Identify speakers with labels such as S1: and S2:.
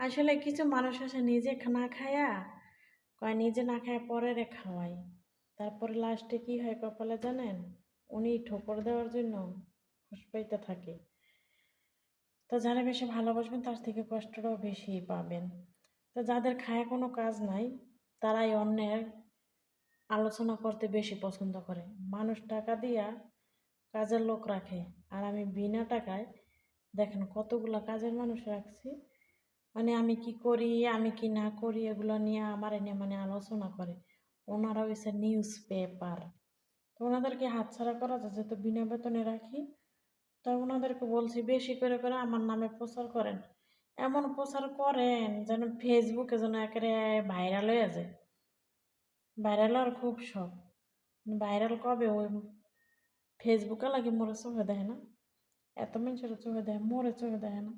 S1: আসলে কিছু মানুষ আছে নিজে না খায়া কয় নিজে না খায়া পরেরে খাওয়াই। তারপরে লাস্টে কি হয় কপালে জানেন? উনি ঠোকর দেওয়ার জন্য ঘুষ পাইতে থাকে। তো যারা বেশি ভালোবাসবেন তার থেকে কষ্টটাও বেশি পাবেন। তো যাদের খায় কোনো কাজ নাই তারাই অন্যের আলোচনা করতে বেশি পছন্দ করে। মানুষ টাকা দিয়া কাজের লোক রাখে, আর আমি বিনা টাকায় দেখেন কতগুলা কাজের মানুষ রাখছি। মানে আমি কি করি আমি কি না করি এগুলো নিয়ে আমার এনে মানে আলোচনা করে। ওনারা হয়েছে নিউজ পেপার। তো ওনাদেরকে হাতছাড়া করা যায়, যেহেতু বিনা বেতনে রাখি। তো ওনাদেরকে বলছি বেশি করে করে আমার নামে প্রচার করেন। এমন প্রচার করেন যেন ফেসবুকে যেন একেবারে ভাইরাল হয়ে যায়। ভাইরাল হওয়ার খুব শখ। ভাইরাল কবে ওই ফেসবুকে লাগে মোরে চোখে দেয় না, এত মানুষের চোখে দেয়, মোরে চোখে দেয় না।